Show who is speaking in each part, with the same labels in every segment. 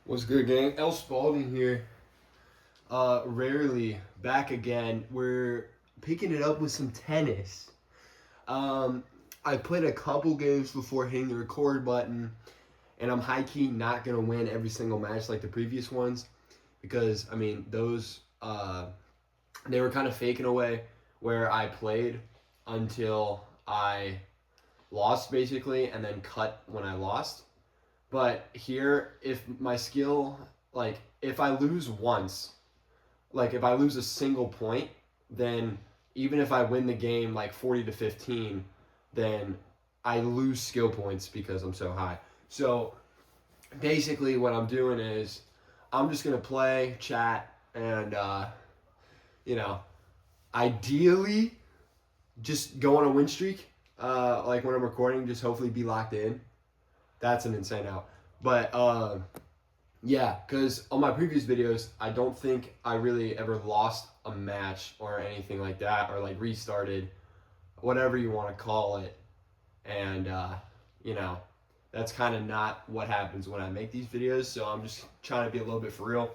Speaker 1: What's good, gang? El Spalding here. Rarely back again. We're picking it up with some tennis. Um, I played a couple games before hitting the record button, and I'm high key not gonna win every single match like the previous ones because those they were kind of faking away where I played until I lost basically, and then cut when I lost. But here, if my skill, like, if I lose once, like, if I lose a single point, then even if I win the game, like, 40 to 15, then I lose skill points because I'm so high. So, basically, what I'm doing is I'm just going to play, chat, and, you know, ideally, just go on a win streak. Like, when I'm recording, just hopefully be locked in. That's an insane out. But yeah, because on my previous videos, I don't think I really ever lost a match or anything like that, or like restarted, whatever you want to call it. And you know, that's kind of not what happens when I make these videos. So I'm just trying to be a little bit for real.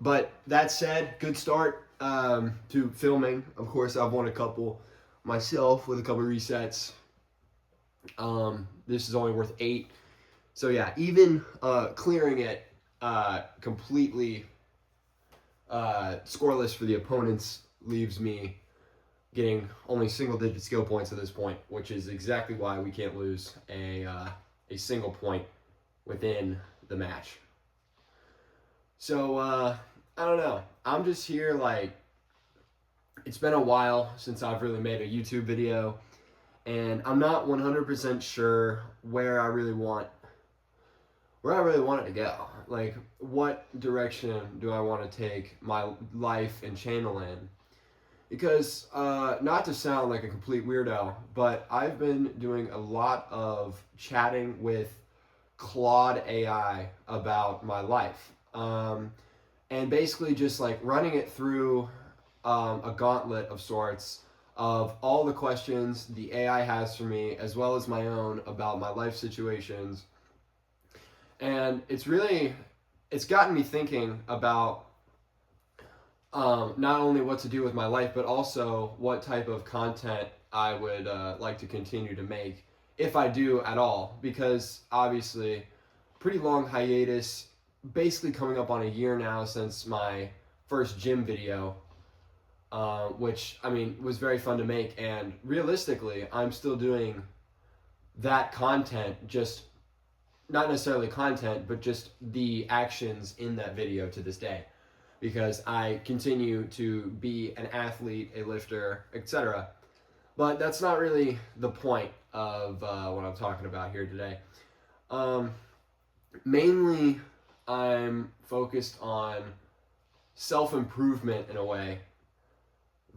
Speaker 1: But that said, good start to filming. Of course, I've won a couple myself with a couple resets. This is only worth 8. So yeah, even clearing it completely scoreless for the opponents leaves me getting only single-digit skill points at this point, which is exactly why we can't lose a single point within the match. So I don't know. I'm just here like it's been a while since I've really made a YouTube video, and I'm not 100% sure where I really want it to go. Like, what direction do I want to take my life and channel in? Because, not to sound like a complete weirdo, but I've been doing a lot of chatting with Claude AI about my life. And basically just like running it through a gauntlet of sorts of all the questions the AI has for me, as well as my own about my life situations, and it's gotten me thinking about not only what to do with my life, but also what type of content I would like to continue to make if I do at all. Because obviously, pretty long hiatus, basically coming up on a year now since my first gym video, which was very fun to make. And realistically, I'm still doing that content, just not necessarily content, but just the actions in that video to this day, because I continue to be an athlete, a lifter, etc. But that's not really the point of what I'm talking about here today. Mainly, I'm focused on self-improvement in a way.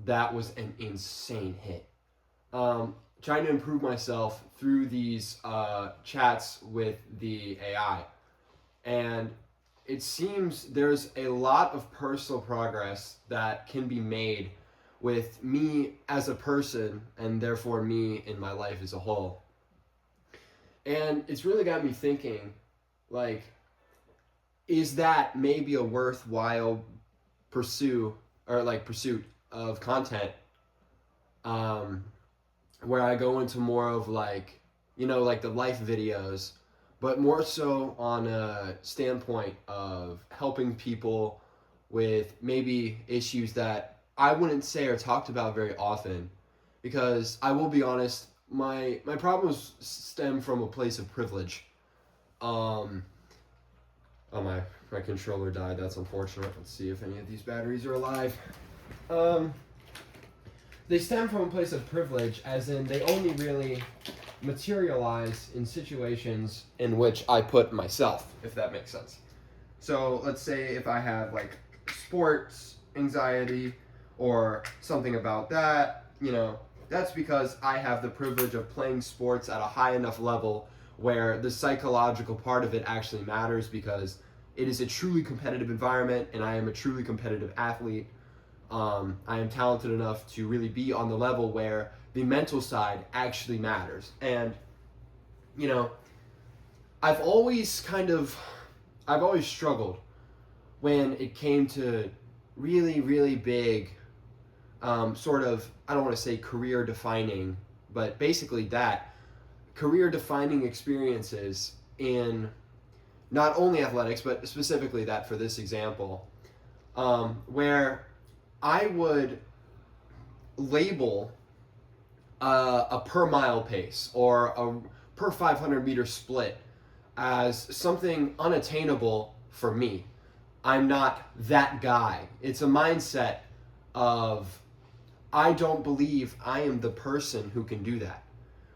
Speaker 1: That was an insane hit. Trying to improve myself through these chats with the AI. And it seems there's a lot of personal progress that can be made with me as a person, and therefore me in my life as a whole. And it's really got me thinking, like, is that maybe a worthwhile pursuit of content, um, where I go into more of like, like the life videos, but more so on a standpoint of helping people with maybe issues that I wouldn't say are talked about very often. Because I will be honest, my problems stem from a place of privilege. Um, oh, my controller died. That's unfortunate. Let's see if any of these batteries are alive. Um, they stem from a place of privilege, as in they only really materialize in situations in which I put myself, if that makes sense. So let's say if I have like sports anxiety or something about that, that's because I have the privilege of playing sports at a high enough level where the psychological part of it actually matters, because it is a truly competitive environment and I am a truly competitive athlete. I am talented enough to really be on the level where the mental side actually matters. And, I've always kind of I've always struggled when it came to really, really big, sort of, I don't want to say career defining, but basically that career defining experiences in not only athletics, but specifically that for this example, where I would label a per mile pace or a per 500-meter split as something unattainable for me. I'm not that guy. It's a mindset of I don't believe I am the person who can do that,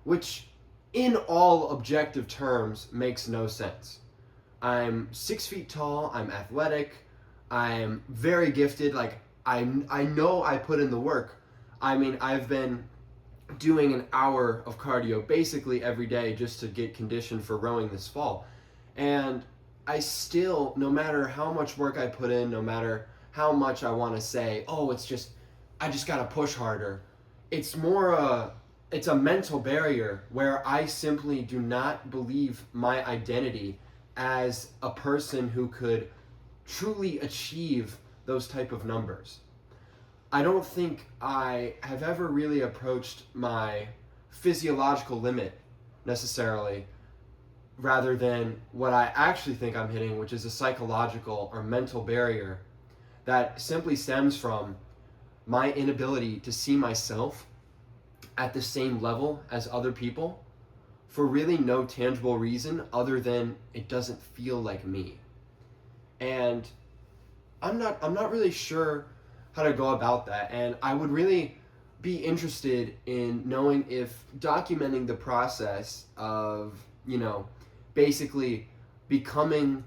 Speaker 1: which in all objective terms makes no sense. I'm 6 feet tall, I'm athletic, I'm very gifted, like I know I put in the work. I mean, I've been doing an hour of cardio basically every day just to get conditioned for rowing this fall. And I still, no matter how much work I put in, no matter how much I want to say, oh, I just got to push harder. It's a mental barrier where I simply do not believe my identity as a person who could truly achieve those type of numbers. I don't think I have ever really approached my physiological limit necessarily, rather than what I actually think I'm hitting, which is a psychological or mental barrier that simply stems from my inability to see myself at the same level as other people for really no tangible reason other than it doesn't feel like me. And I'm not really sure how to go about that, and I would really be interested in knowing if documenting the process of, basically becoming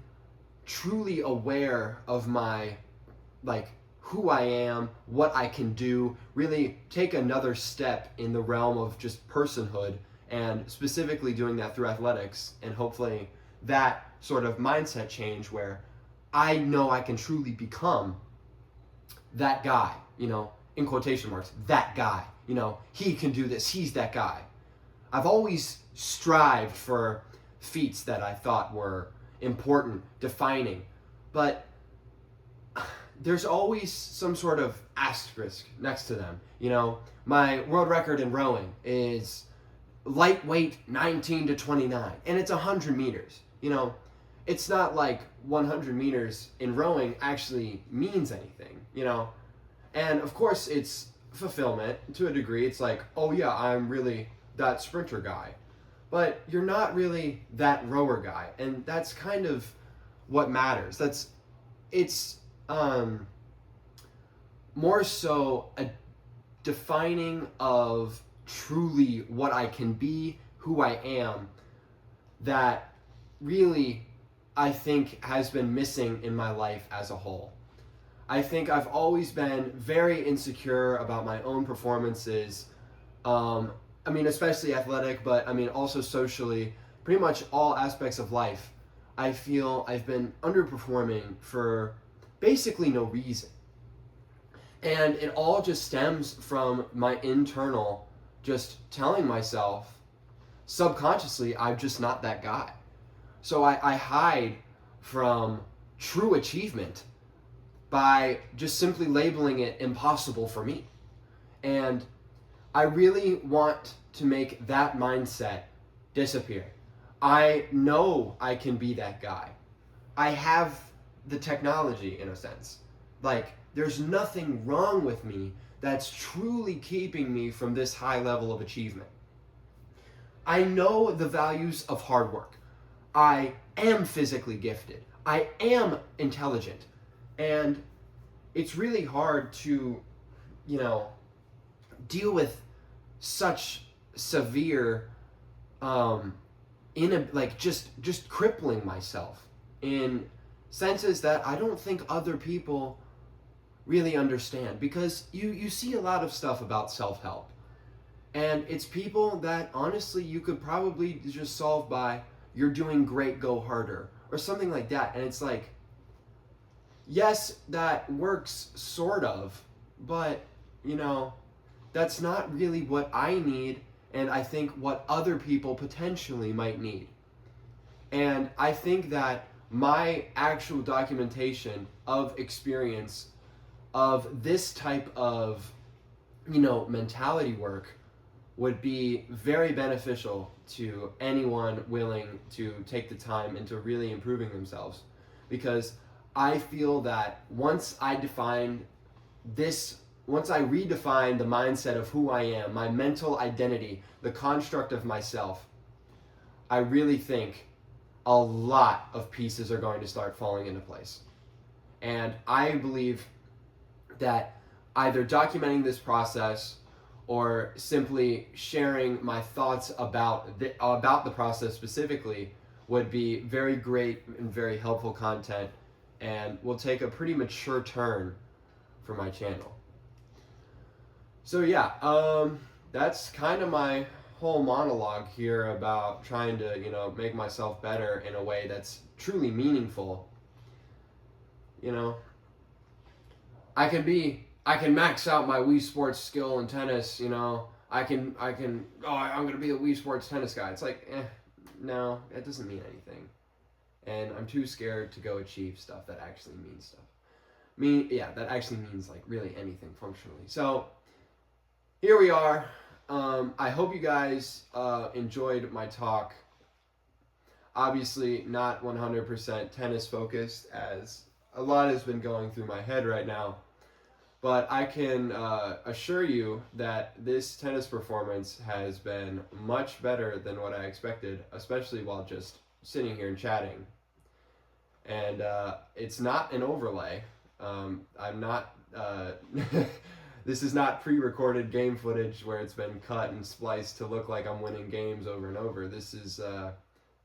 Speaker 1: truly aware of my, like, who I am, what I can do, really take another step in the realm of just personhood, and specifically doing that through athletics, and hopefully that sort of mindset change where I know I can truly become that guy, in quotation marks, that guy, he can do this, he's that guy. I've always strived for feats that I thought were important, defining, but there's always some sort of asterisk next to them. My world record in rowing is lightweight 19 to 29, and it's 100 meters. It's not like 100 meters in rowing actually means anything, And of course, it's fulfillment to a degree. It's like, oh yeah, I'm really that sprinter guy. But you're not really that rower guy, and that's kind of what matters. It's more so a defining of truly what I can be, who I am, that really I think has been missing in my life as a whole. I think I've always been very insecure about my own performances. Especially athletic, but also socially, pretty much all aspects of life. I feel I've been underperforming for basically no reason. And it all just stems from my internal just telling myself subconsciously I'm just not that guy. So I hide from true achievement by just simply labeling it impossible for me. And I really want to make that mindset disappear. I know I can be that guy. I have the technology, in a sense. Like, there's nothing wrong with me that's truly keeping me from this high level of achievement. I know the values of hard work. I am physically gifted. I am intelligent. And it's really hard to, deal with such severe, just crippling myself in senses that I don't think other people really understand. Because you see a lot of stuff about self-help. And it's people that honestly you could probably just solve by you're doing great, go harder, or something like that. And it's like, yes, that works sort of, but that's not really what I need, and I think what other people potentially might need. And I think that my actual documentation of experience of this type of, mentality work would be very beneficial to anyone willing to take the time into really improving themselves. Because I feel that once I redefine the mindset of who I am, my mental identity, the construct of myself, I really think a lot of pieces are going to start falling into place. And I believe that either documenting this process or simply sharing my thoughts about the process specifically would be very great and very helpful content, and will take a pretty mature turn for my channel. So yeah, that's kind of my whole monologue here about trying to, make myself better in a way that's truly meaningful. I can max out my Wii Sports skill in tennis, I'm going to be a Wii Sports tennis guy. It's like, no, it doesn't mean anything. And I'm too scared to go achieve stuff that actually means stuff. That actually means like really anything functionally. So here we are. I hope you guys enjoyed my talk. Obviously not 100% tennis focused, as a lot has been going through my head right now. But I can assure you that this tennis performance has been much better than what I expected, especially while just sitting here and chatting. And it's not an overlay. I'm not... This is not pre-recorded game footage where it's been cut and spliced to look like I'm winning games over and over. This is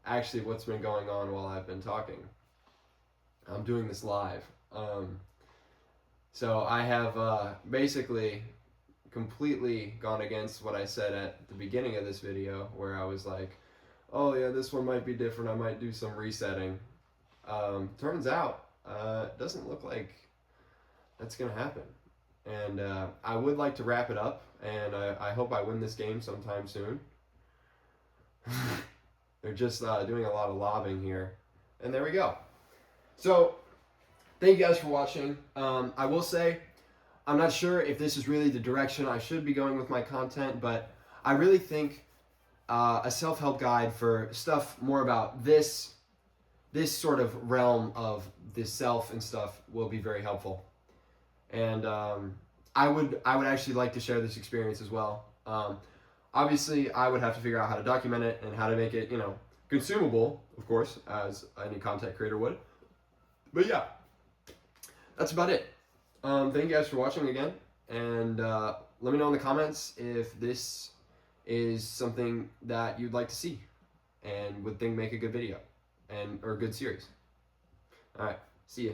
Speaker 1: actually what's been going on while I've been talking. I'm doing this live. So I have basically completely gone against what I said at the beginning of this video, where I was like, oh yeah, this one might be different, I might do some resetting. Turns out, it doesn't look like that's going to happen. And I would like to wrap it up, and I hope I win this game sometime soon. They're just doing a lot of lobbing here. And there we go. So, thank you guys for watching. I will say, I'm not sure if this is really the direction I should be going with my content, but I really think a self-help guide for stuff more about this sort of realm of the self and stuff will be very helpful. And I would actually like to share this experience as well. Obviously, I would have to figure out how to document it and how to make it, consumable, of course, as any content creator would. But yeah, that's about it. Thank you guys for watching again, and let me know in the comments if this is something that you'd like to see and would think make a good video or a good series. All right, see ya.